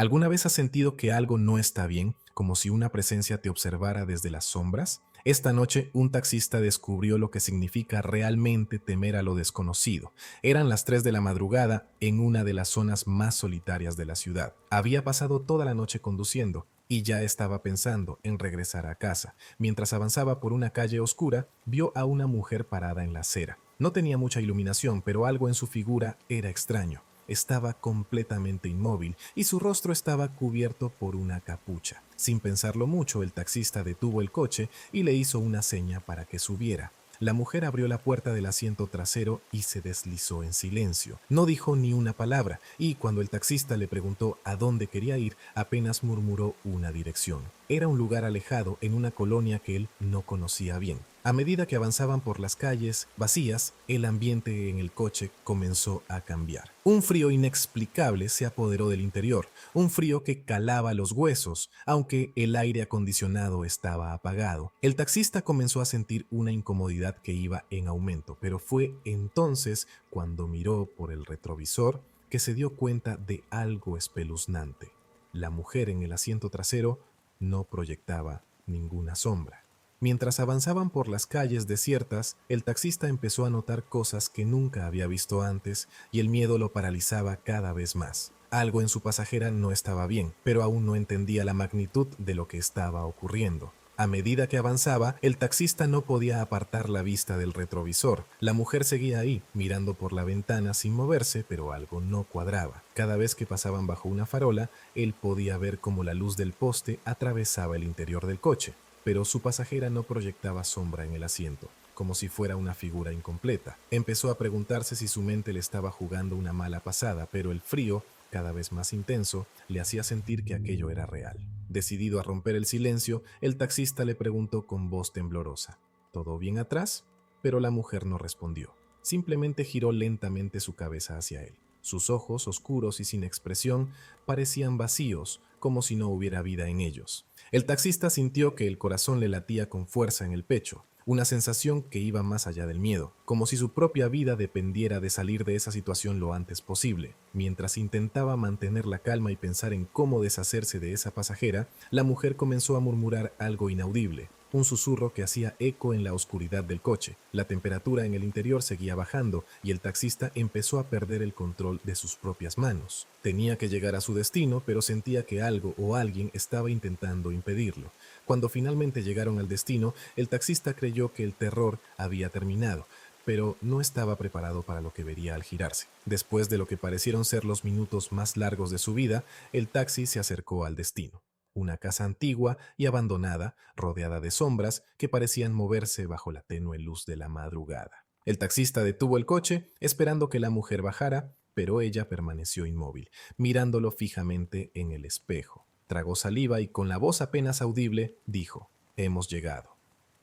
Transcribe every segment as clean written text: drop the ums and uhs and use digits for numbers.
¿Alguna vez has sentido que algo no está bien, como si una presencia te observara desde las sombras? Esta noche, un taxista descubrió lo que significa realmente temer a lo desconocido. Eran las 3 de la madrugada en una de las zonas más solitarias de la ciudad. Había pasado toda la noche conduciendo y ya estaba pensando en regresar a casa. Mientras avanzaba por una calle oscura, vio a una mujer parada en la acera. No tenía mucha iluminación, pero algo en su figura era extraño. Estaba completamente inmóvil y su rostro estaba cubierto por una capucha. Sin pensarlo mucho, el taxista detuvo el coche y le hizo una seña para que subiera. La mujer abrió la puerta del asiento trasero y se deslizó en silencio. No dijo ni una palabra y cuando el taxista le preguntó a dónde quería ir, apenas murmuró una dirección. Era un lugar alejado en una colonia que él no conocía bien. A medida que avanzaban por las calles vacías, el ambiente en el coche comenzó a cambiar. Un frío inexplicable se apoderó del interior, un frío que calaba los huesos, aunque el aire acondicionado estaba apagado. El taxista comenzó a sentir una incomodidad que iba en aumento, pero fue entonces cuando miró por el retrovisor que se dio cuenta de algo espeluznante. La mujer en el asiento trasero no proyectaba ninguna sombra. Mientras avanzaban por las calles desiertas, el taxista empezó a notar cosas que nunca había visto antes y el miedo lo paralizaba cada vez más. Algo en su pasajera no estaba bien, pero aún no entendía la magnitud de lo que estaba ocurriendo. A medida que avanzaba, el taxista no podía apartar la vista del retrovisor. La mujer seguía ahí, mirando por la ventana sin moverse, pero algo no cuadraba. Cada vez que pasaban bajo una farola, él podía ver cómo la luz del poste atravesaba el interior del coche, pero su pasajera no proyectaba sombra en el asiento, como si fuera una figura incompleta. Empezó a preguntarse si su mente le estaba jugando una mala pasada, pero el frío, cada vez más intenso, le hacía sentir que aquello era real. Decidido a romper el silencio, el taxista le preguntó con voz temblorosa: ¿todo bien atrás? Pero la mujer no respondió. Simplemente giró lentamente su cabeza hacia él. Sus ojos, oscuros y sin expresión, parecían vacíos, como si no hubiera vida en ellos. El taxista sintió que el corazón le latía con fuerza en el pecho, una sensación que iba más allá del miedo, como si su propia vida dependiera de salir de esa situación lo antes posible. Mientras intentaba mantener la calma y pensar en cómo deshacerse de esa pasajera, la mujer comenzó a murmurar algo inaudible, un susurro que hacía eco en la oscuridad del coche. La temperatura en el interior seguía bajando y el taxista empezó a perder el control de sus propias manos. Tenía que llegar a su destino, pero sentía que algo o alguien estaba intentando impedirlo. Cuando finalmente llegaron al destino, el taxista creyó que el terror había terminado, pero no estaba preparado para lo que vería al girarse. Después de lo que parecieron ser los minutos más largos de su vida, el taxi se acercó al destino. Una casa antigua y abandonada, rodeada de sombras que parecían moverse bajo la tenue luz de la madrugada. El taxista detuvo el coche, esperando que la mujer bajara, pero ella permaneció inmóvil, mirándolo fijamente en el espejo. Tragó saliva y con la voz apenas audible dijo: «Hemos llegado».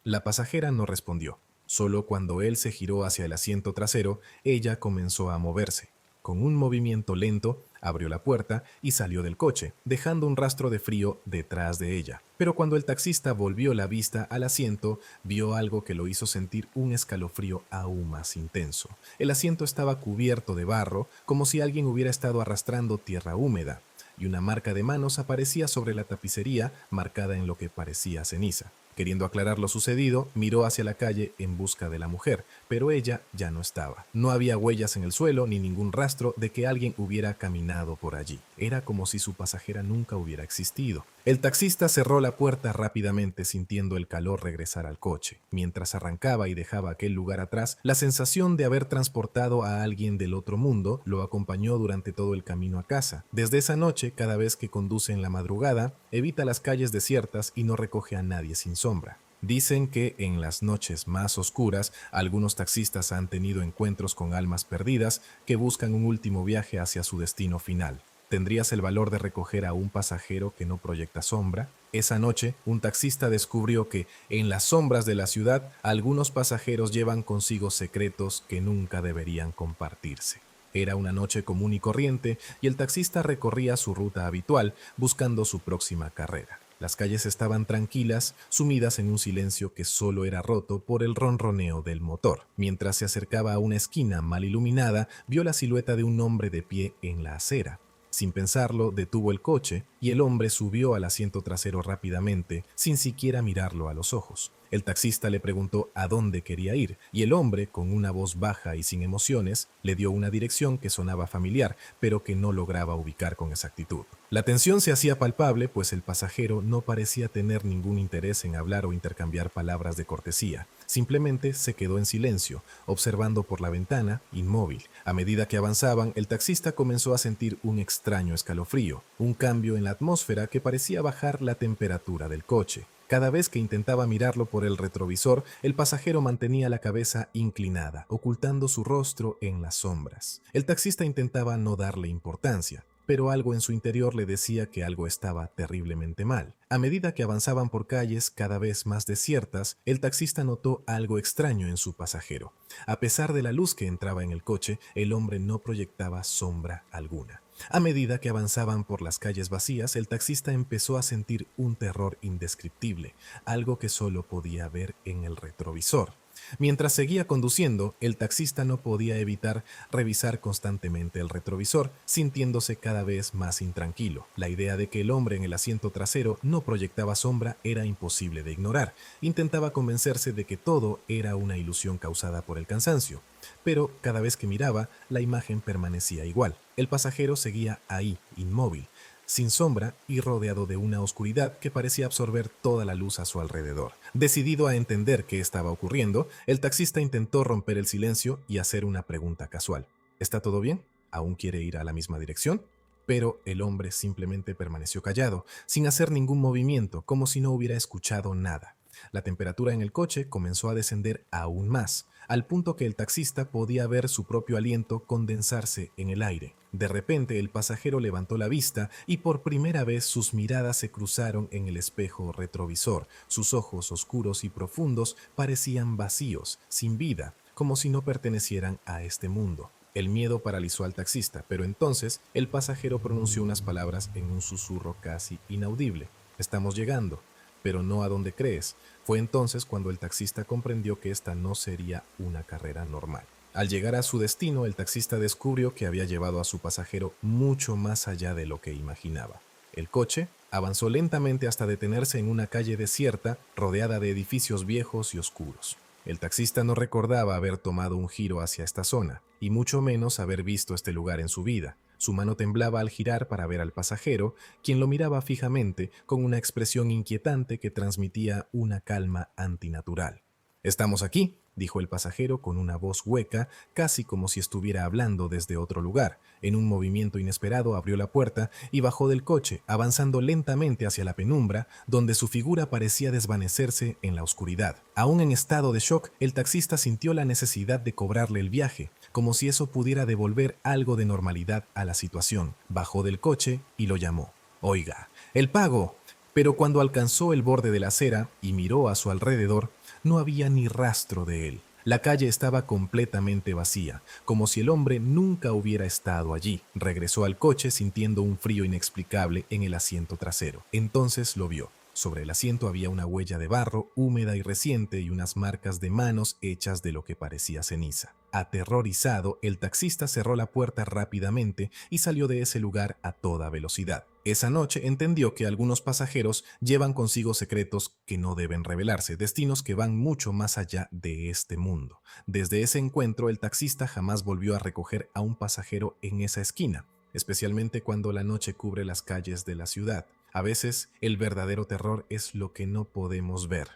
La pasajera no respondió. Solo cuando él se giró hacia el asiento trasero, ella comenzó a moverse. Con un movimiento lento, abrió la puerta y salió del coche, dejando un rastro de frío detrás de ella. Pero cuando el taxista volvió la vista al asiento, vio algo que lo hizo sentir un escalofrío aún más intenso. El asiento estaba cubierto de barro, como si alguien hubiera estado arrastrando tierra húmeda, y una marca de manos aparecía sobre la tapicería, marcada en lo que parecía ceniza. Queriendo aclarar lo sucedido, miró hacia la calle en busca de la mujer, pero ella ya no estaba. No había huellas en el suelo ni ningún rastro de que alguien hubiera caminado por allí. Era como si su pasajera nunca hubiera existido. El taxista cerró la puerta rápidamente, sintiendo el calor regresar al coche. Mientras arrancaba y dejaba aquel lugar atrás, la sensación de haber transportado a alguien del otro mundo lo acompañó durante todo el camino a casa. Desde esa noche, cada vez que conduce en la madrugada, evita las calles desiertas y no recoge a nadie sin sombra. Dicen que en las noches más oscuras, algunos taxistas han tenido encuentros con almas perdidas que buscan un último viaje hacia su destino final. ¿Tendrías el valor de recoger a un pasajero que no proyecta sombra? Esa noche, un taxista descubrió que, en las sombras de la ciudad, algunos pasajeros llevan consigo secretos que nunca deberían compartirse. Era una noche común y corriente, y el taxista recorría su ruta habitual, buscando su próxima carrera. Las calles estaban tranquilas, sumidas en un silencio que solo era roto por el ronroneo del motor. Mientras se acercaba a una esquina mal iluminada, vio la silueta de un hombre de pie en la acera. Sin pensarlo, detuvo el coche y el hombre subió al asiento trasero rápidamente, sin siquiera mirarlo a los ojos. El taxista le preguntó a dónde quería ir y el hombre, con una voz baja y sin emociones, le dio una dirección que sonaba familiar, pero que no lograba ubicar con exactitud. La tensión se hacía palpable, pues el pasajero no parecía tener ningún interés en hablar o intercambiar palabras de cortesía. Simplemente se quedó en silencio, observando por la ventana, inmóvil. A medida que avanzaban, el taxista comenzó a sentir un extraño escalofrío, un cambio en la atmósfera que parecía bajar la temperatura del coche. Cada vez que intentaba mirarlo por el retrovisor, el pasajero mantenía la cabeza inclinada, ocultando su rostro en las sombras. El taxista intentaba no darle importancia, pero algo en su interior le decía que algo estaba terriblemente mal. A medida que avanzaban por calles cada vez más desiertas, el taxista notó algo extraño en su pasajero. A pesar de la luz que entraba en el coche, el hombre no proyectaba sombra alguna. A medida que avanzaban por las calles vacías, el taxista empezó a sentir un terror indescriptible, algo que solo podía ver en el retrovisor. Mientras seguía conduciendo, el taxista no podía evitar revisar constantemente el retrovisor, sintiéndose cada vez más intranquilo. La idea de que el hombre en el asiento trasero no proyectaba sombra era imposible de ignorar. Intentaba convencerse de que todo era una ilusión causada por el cansancio. Pero cada vez que miraba, la imagen permanecía igual. El pasajero seguía ahí, inmóvil, sin sombra y rodeado de una oscuridad que parecía absorber toda la luz a su alrededor. Decidido a entender qué estaba ocurriendo, el taxista intentó romper el silencio y hacer una pregunta casual. ¿Está todo bien? ¿Aún quiere ir a la misma dirección? Pero el hombre simplemente permaneció callado, sin hacer ningún movimiento, como si no hubiera escuchado nada. La temperatura en el coche comenzó a descender aún más, al punto que el taxista podía ver su propio aliento condensarse en el aire. De repente el pasajero levantó la vista y por primera vez sus miradas se cruzaron en el espejo retrovisor. Sus ojos oscuros y profundos parecían vacíos, sin vida, como si no pertenecieran a este mundo. El miedo paralizó al taxista, pero entonces el pasajero pronunció unas palabras en un susurro casi inaudible. «Estamos llegando, pero no a donde crees». Fue entonces cuando el taxista comprendió que esta no sería una carrera normal. Al llegar a su destino, el taxista descubrió que había llevado a su pasajero mucho más allá de lo que imaginaba. El coche avanzó lentamente hasta detenerse en una calle desierta, rodeada de edificios viejos y oscuros. El taxista no recordaba haber tomado un giro hacia esta zona, y mucho menos haber visto este lugar en su vida. Su mano temblaba al girar para ver al pasajero, quien lo miraba fijamente con una expresión inquietante que transmitía una calma antinatural. «Estamos aquí», dijo el pasajero con una voz hueca, casi como si estuviera hablando desde otro lugar. En un movimiento inesperado abrió la puerta y bajó del coche, avanzando lentamente hacia la penumbra, donde su figura parecía desvanecerse en la oscuridad. Aún en estado de shock, el taxista sintió la necesidad de cobrarle el viaje, como si eso pudiera devolver algo de normalidad a la situación. Bajó del coche y lo llamó. «Oiga, el pago». Pero cuando alcanzó el borde de la acera y miró a su alrededor, no había ni rastro de él. La calle estaba completamente vacía, como si el hombre nunca hubiera estado allí. Regresó al coche sintiendo un frío inexplicable en el asiento trasero. Entonces lo vio. Sobre el asiento había una huella de barro, húmeda y reciente, y unas marcas de manos hechas de lo que parecía ceniza. Aterrorizado, el taxista cerró la puerta rápidamente y salió de ese lugar a toda velocidad. Esa noche entendió que algunos pasajeros llevan consigo secretos que no deben revelarse, destinos que van mucho más allá de este mundo. Desde ese encuentro, el taxista jamás volvió a recoger a un pasajero en esa esquina, especialmente cuando la noche cubre las calles de la ciudad. A veces, el verdadero terror es lo que no podemos ver.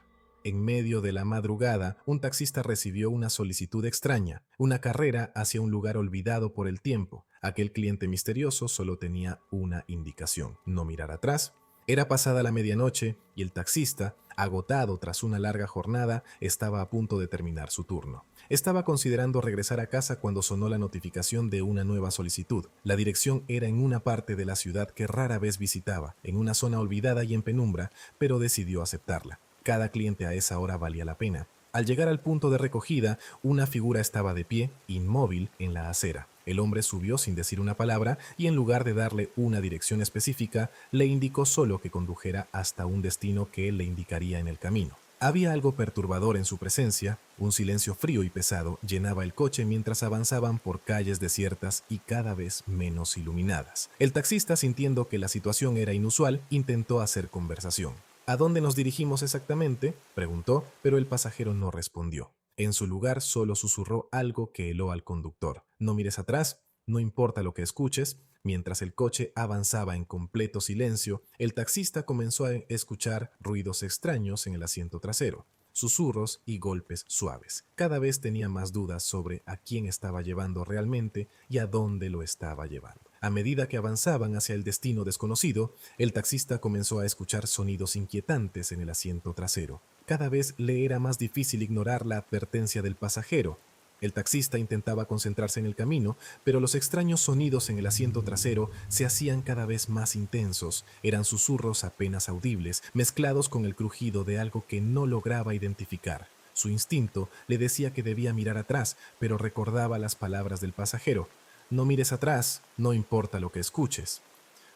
En medio de la madrugada, un taxista recibió una solicitud extraña, una carrera hacia un lugar olvidado por el tiempo. Aquel cliente misterioso solo tenía una indicación: no mirar atrás. Era pasada la medianoche y el taxista, agotado tras una larga jornada, estaba a punto de terminar su turno. Estaba considerando regresar a casa cuando sonó la notificación de una nueva solicitud. La dirección era en una parte de la ciudad que rara vez visitaba, en una zona olvidada y en penumbra, pero decidió aceptarla. Cada cliente a esa hora valía la pena. Al llegar al punto de recogida, una figura estaba de pie, inmóvil, en la acera. El hombre subió sin decir una palabra y en lugar de darle una dirección específica, le indicó solo que condujera hasta un destino que él le indicaría en el camino. Había algo perturbador en su presencia, un silencio frío y pesado llenaba el coche mientras avanzaban por calles desiertas y cada vez menos iluminadas. El taxista, sintiendo que la situación era inusual, intentó hacer conversación. ¿A dónde nos dirigimos exactamente?, preguntó, pero el pasajero no respondió. En su lugar solo susurró algo que heló al conductor. No mires atrás, no importa lo que escuches. Mientras el coche avanzaba en completo silencio, el taxista comenzó a escuchar ruidos extraños en el asiento trasero, susurros y golpes suaves. Cada vez tenía más dudas sobre a quién estaba llevando realmente y a dónde lo estaba llevando. A medida que avanzaban hacia el destino desconocido, el taxista comenzó a escuchar sonidos inquietantes en el asiento trasero. Cada vez le era más difícil ignorar la advertencia del pasajero. El taxista intentaba concentrarse en el camino, pero los extraños sonidos en el asiento trasero se hacían cada vez más intensos. Eran susurros apenas audibles, mezclados con el crujido de algo que no lograba identificar. Su instinto le decía que debía mirar atrás, pero recordaba las palabras del pasajero. No mires atrás, no importa lo que escuches.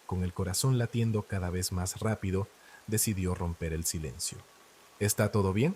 Con el corazón latiendo cada vez más rápido, decidió romper el silencio. ¿Está todo bien?,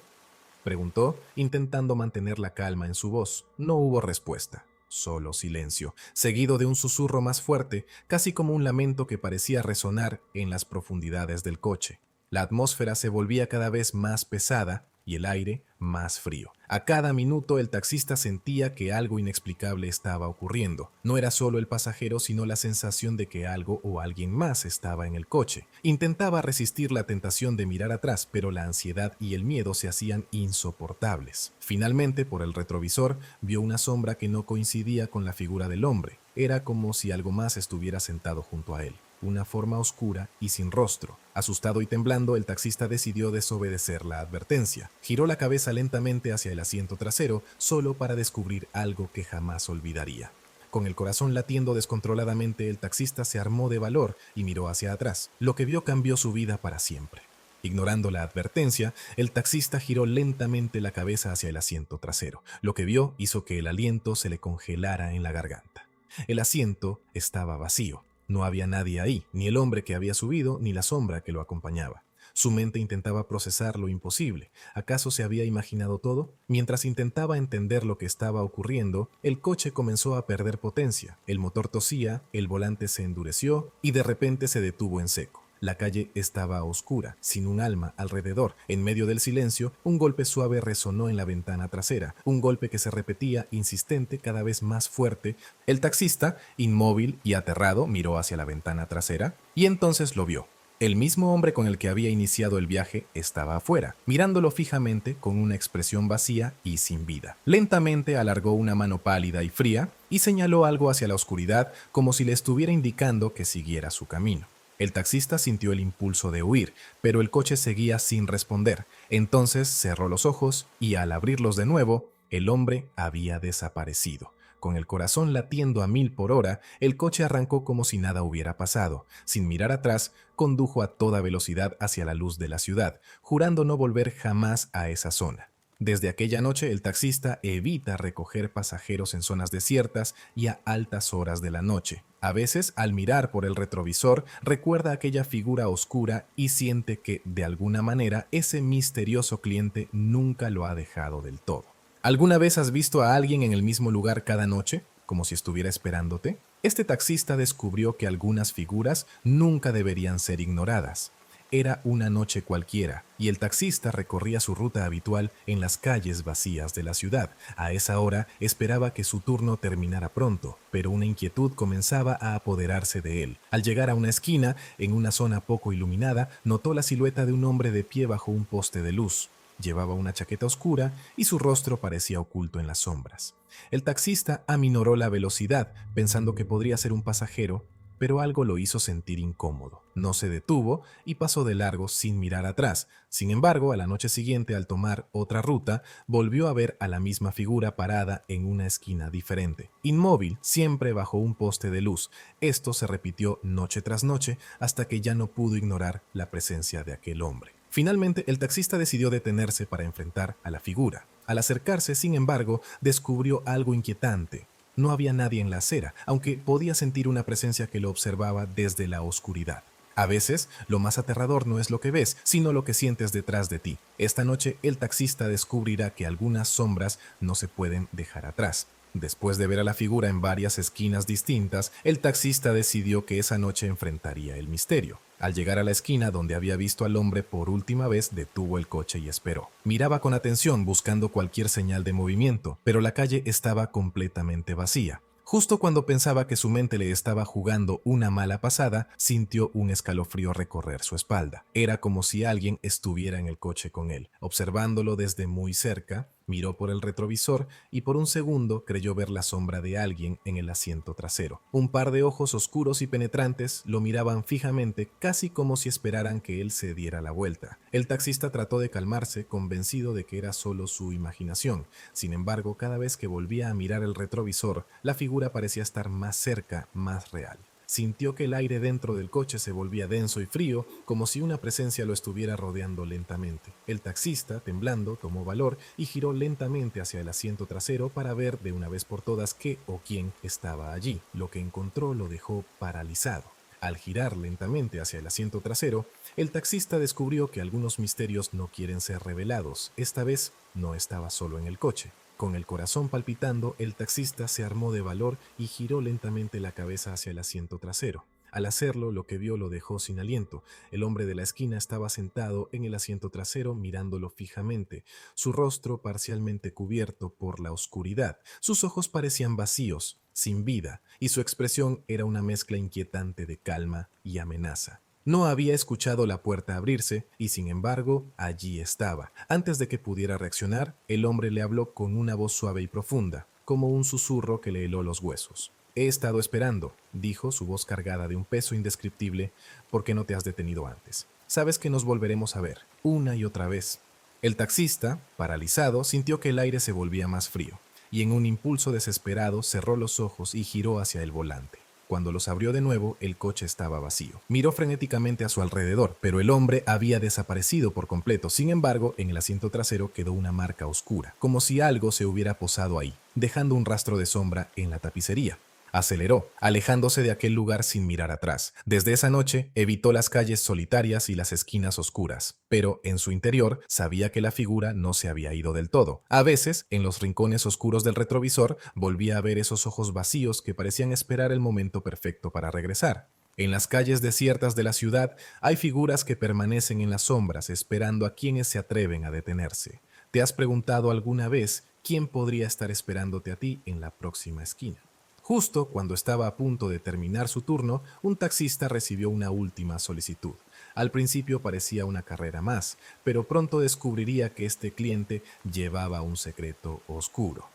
preguntó, intentando mantener la calma en su voz. No hubo respuesta, solo silencio, seguido de un susurro más fuerte, casi como un lamento que parecía resonar en las profundidades del coche. La atmósfera se volvía cada vez más pesada y el aire más frío. A cada minuto el taxista sentía que algo inexplicable estaba ocurriendo. No era solo el pasajero, sino la sensación de que algo o alguien más estaba en el coche. Intentaba resistir la tentación de mirar atrás, pero la ansiedad y el miedo se hacían insoportables. Finalmente, por el retrovisor, vio una sombra que no coincidía con la figura del hombre. Era como si algo más estuviera sentado junto a él. Una forma oscura y sin rostro. Asustado y temblando, el taxista decidió desobedecer la advertencia. Giró la cabeza lentamente hacia el asiento trasero, solo para descubrir algo que jamás olvidaría. Con el corazón latiendo descontroladamente, el taxista se armó de valor y miró hacia atrás. Lo que vio cambió su vida para siempre. Ignorando la advertencia, el taxista giró lentamente la cabeza hacia el asiento trasero. Lo que vio hizo que el aliento se le congelara en la garganta. El asiento estaba vacío. No había nadie ahí, ni el hombre que había subido, ni la sombra que lo acompañaba. Su mente intentaba procesar lo imposible. ¿Acaso se había imaginado todo? Mientras intentaba entender lo que estaba ocurriendo, el coche comenzó a perder potencia. El motor tosía, el volante se endureció y de repente se detuvo en seco. La calle estaba oscura, sin un alma alrededor. En medio del silencio, un golpe suave resonó en la ventana trasera, un golpe que se repetía insistente, cada vez más fuerte. El taxista, inmóvil y aterrado, miró hacia la ventana trasera y entonces lo vio. El mismo hombre con el que había iniciado el viaje estaba afuera, mirándolo fijamente con una expresión vacía y sin vida. Lentamente alargó una mano pálida y fría y señaló algo hacia la oscuridad como si le estuviera indicando que siguiera su camino. El taxista sintió el impulso de huir, pero el coche seguía sin responder. Entonces cerró los ojos y al abrirlos de nuevo, el hombre había desaparecido. Con el corazón latiendo a 1000 por hora, el coche arrancó como si nada hubiera pasado. Sin mirar atrás, condujo a toda velocidad hacia la luz de la ciudad, jurando no volver jamás a esa zona. Desde aquella noche, el taxista evita recoger pasajeros en zonas desiertas y a altas horas de la noche. A veces, al mirar por el retrovisor, recuerda aquella figura oscura y siente que, de alguna manera, ese misterioso cliente nunca lo ha dejado del todo. ¿Alguna vez has visto a alguien en el mismo lugar cada noche, como si estuviera esperándote? Este taxista descubrió que algunas figuras nunca deberían ser ignoradas. Era una noche cualquiera, y el taxista recorría su ruta habitual en las calles vacías de la ciudad. A esa hora esperaba que su turno terminara pronto, pero una inquietud comenzaba a apoderarse de él. Al llegar a una esquina, en una zona poco iluminada, notó la silueta de un hombre de pie bajo un poste de luz. Llevaba una chaqueta oscura y su rostro parecía oculto en las sombras. El taxista aminoró la velocidad, pensando que podría ser un pasajero, pero algo lo hizo sentir incómodo. No se detuvo y pasó de largo sin mirar atrás. Sin embargo, a la noche siguiente, al tomar otra ruta, volvió a ver a la misma figura parada en una esquina diferente, inmóvil, siempre bajo un poste de luz. Esto se repitió noche tras noche hasta que ya no pudo ignorar la presencia de aquel hombre. Finalmente, el taxista decidió detenerse para enfrentar a la figura. Al acercarse, sin embargo, descubrió algo inquietante. No había nadie en la acera, aunque podía sentir una presencia que lo observaba desde la oscuridad. A veces, lo más aterrador no es lo que ves, sino lo que sientes detrás de ti. Esta noche, el taxista descubrirá que algunas sombras no se pueden dejar atrás. Después de ver a la figura en varias esquinas distintas, el taxista decidió que esa noche enfrentaría el misterio. Al llegar a la esquina donde había visto al hombre por última vez, detuvo el coche y esperó. Miraba con atención buscando cualquier señal de movimiento, pero la calle estaba completamente vacía. Justo cuando pensaba que su mente le estaba jugando una mala pasada, sintió un escalofrío recorrer su espalda. Era como si alguien estuviera en el coche con él. Observándolo desde muy cerca, miró por el retrovisor y por un segundo creyó ver la sombra de alguien en el asiento trasero. Un par de ojos oscuros y penetrantes lo miraban fijamente, casi como si esperaran que él se diera la vuelta. El taxista trató de calmarse, convencido de que era solo su imaginación. Sin embargo, cada vez que volvía a mirar el retrovisor, la figura parecía estar más cerca, más real. Sintió que el aire dentro del coche se volvía denso y frío, como si una presencia lo estuviera rodeando lentamente. El taxista, temblando, tomó valor y giró lentamente hacia el asiento trasero para ver de una vez por todas qué o quién estaba allí. Lo que encontró lo dejó paralizado. Al girar lentamente hacia el asiento trasero, el taxista descubrió que algunos misterios no quieren ser revelados. Esta vez no estaba solo en el coche. Con el corazón palpitando, el taxista se armó de valor y giró lentamente la cabeza hacia el asiento trasero. Al hacerlo, lo que vio lo dejó sin aliento. El hombre de la esquina estaba sentado en el asiento trasero mirándolo fijamente, su rostro parcialmente cubierto por la oscuridad. Sus ojos parecían vacíos, sin vida, y su expresión era una mezcla inquietante de calma y amenaza. No había escuchado la puerta abrirse y, sin embargo, allí estaba. Antes de que pudiera reaccionar, el hombre le habló con una voz suave y profunda, como un susurro que le heló los huesos. «He estado esperando», dijo, su voz cargada de un peso indescriptible, «¿por qué no te has detenido antes? Sabes que nos volveremos a ver, una y otra vez». El taxista, paralizado, sintió que el aire se volvía más frío, y en un impulso desesperado cerró los ojos y giró hacia el volante. Cuando los abrió de nuevo, el coche estaba vacío. Miró frenéticamente a su alrededor, pero el hombre había desaparecido por completo. Sin embargo, en el asiento trasero quedó una marca oscura, como si algo se hubiera posado ahí, dejando un rastro de sombra en la tapicería. Aceleró, alejándose de aquel lugar sin mirar atrás. Desde esa noche evitó las calles solitarias y las esquinas oscuras, pero en su interior sabía que la figura no se había ido del todo. A veces, en los rincones oscuros del retrovisor, volvía a ver esos ojos vacíos que parecían esperar el momento perfecto para regresar. En las calles desiertas de la ciudad hay figuras que permanecen en las sombras esperando a quienes se atreven a detenerse. ¿Te has preguntado alguna vez quién podría estar esperándote a ti en la próxima esquina? Justo cuando estaba a punto de terminar su turno, un taxista recibió una última solicitud. Al principio parecía una carrera más, pero pronto descubriría que este cliente llevaba un secreto oscuro.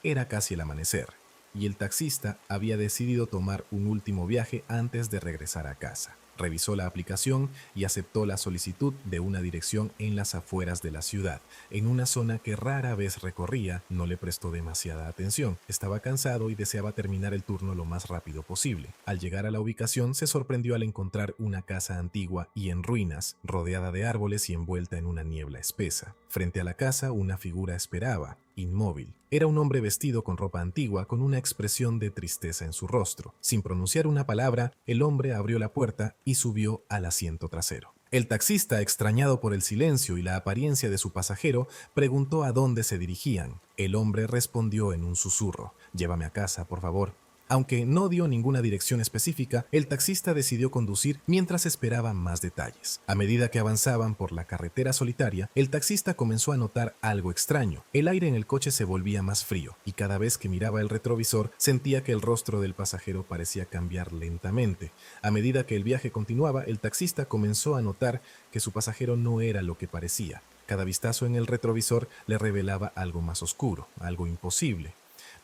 Era casi el amanecer, y el taxista había decidido tomar un último viaje antes de regresar a casa. Revisó la aplicación y aceptó la solicitud de una dirección en las afueras de la ciudad, en una zona que rara vez recorría. No le prestó demasiada atención. Estaba cansado y deseaba terminar el turno lo más rápido posible. Al llegar a la ubicación, se sorprendió al encontrar una casa antigua y en ruinas, rodeada de árboles y envuelta en una niebla espesa. Frente a la casa, una figura esperaba, inmóvil. Era un hombre vestido con ropa antigua, con una expresión de tristeza en su rostro. Sin pronunciar una palabra, el hombre abrió la puerta y subió al asiento trasero. El taxista, extrañado por el silencio y la apariencia de su pasajero, preguntó a dónde se dirigían. El hombre respondió en un susurro: «Llévame a casa, por favor». Aunque no dio ninguna dirección específica, el taxista decidió conducir mientras esperaba más detalles. A medida que avanzaban por la carretera solitaria, el taxista comenzó a notar algo extraño. El aire en el coche se volvía más frío, y cada vez que miraba el retrovisor, sentía que el rostro del pasajero parecía cambiar lentamente. A medida que el viaje continuaba, el taxista comenzó a notar que su pasajero no era lo que parecía. Cada vistazo en el retrovisor le revelaba algo más oscuro, algo imposible.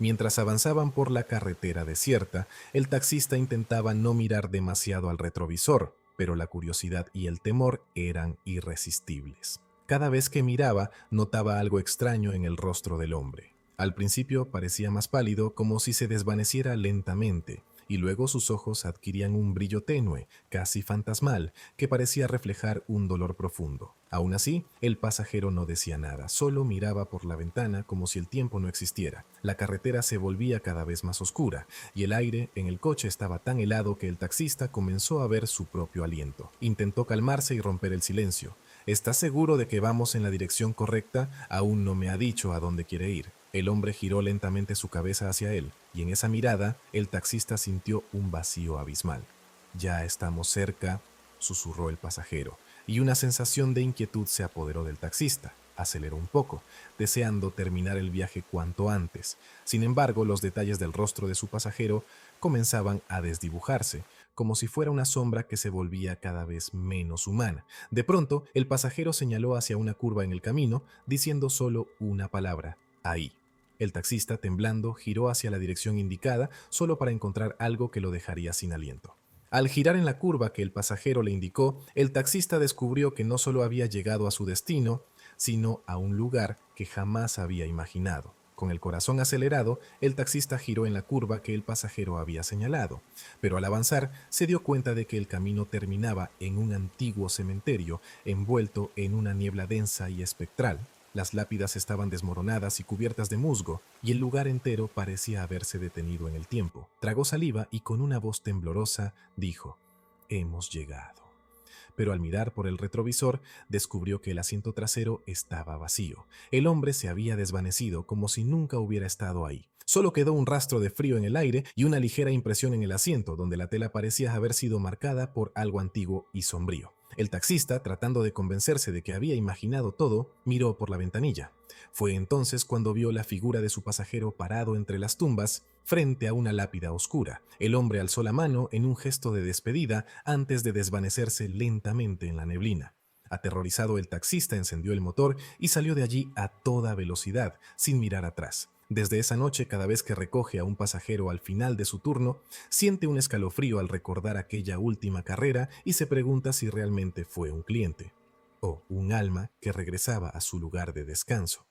Mientras avanzaban por la carretera desierta, el taxista intentaba no mirar demasiado al retrovisor, pero la curiosidad y el temor eran irresistibles. Cada vez que miraba, notaba algo extraño en el rostro del hombre. Al principio parecía más pálido, como si se desvaneciera lentamente, y luego sus ojos adquirían un brillo tenue, casi fantasmal, que parecía reflejar un dolor profundo. Aún así, el pasajero no decía nada, solo miraba por la ventana como si el tiempo no existiera. La carretera se volvía cada vez más oscura, y el aire en el coche estaba tan helado que el taxista comenzó a ver su propio aliento. Intentó calmarse y romper el silencio. ¿Estás seguro de que vamos en la dirección correcta? Aún no me ha dicho a dónde quiere ir. El hombre giró lentamente su cabeza hacia él, y en esa mirada el taxista sintió un vacío abismal. Ya estamos cerca, susurró el pasajero, y una sensación de inquietud se apoderó del taxista. Aceleró un poco, deseando terminar el viaje cuanto antes. Sin embargo, los detalles del rostro de su pasajero comenzaban a desdibujarse, como si fuera una sombra que se volvía cada vez menos humana. De pronto, el pasajero señaló hacia una curva en el camino, diciendo solo una palabra: ahí. El taxista, temblando, giró hacia la dirección indicada solo para encontrar algo que lo dejaría sin aliento. Al girar en la curva que el pasajero le indicó, el taxista descubrió que no solo había llegado a su destino, sino a un lugar que jamás había imaginado. Con el corazón acelerado, el taxista giró en la curva que el pasajero había señalado, pero al avanzar se dio cuenta de que el camino terminaba en un antiguo cementerio envuelto en una niebla densa y espectral. Las lápidas estaban desmoronadas y cubiertas de musgo, y el lugar entero parecía haberse detenido en el tiempo. Tragó saliva y con una voz temblorosa dijo: «Hemos llegado». Pero al mirar por el retrovisor, descubrió que el asiento trasero estaba vacío. El hombre se había desvanecido como si nunca hubiera estado ahí. Solo quedó un rastro de frío en el aire y una ligera impresión en el asiento, donde la tela parecía haber sido marcada por algo antiguo y sombrío. El taxista, tratando de convencerse de que había imaginado todo, miró por la ventanilla. Fue entonces cuando vio la figura de su pasajero parado entre las tumbas, frente a una lápida oscura. El hombre alzó la mano en un gesto de despedida antes de desvanecerse lentamente en la neblina. Aterrorizado, el taxista encendió el motor y salió de allí a toda velocidad, sin mirar atrás. Desde esa noche, cada vez que recoge a un pasajero al final de su turno, siente un escalofrío al recordar aquella última carrera y se pregunta si realmente fue un cliente o un alma que regresaba a su lugar de descanso.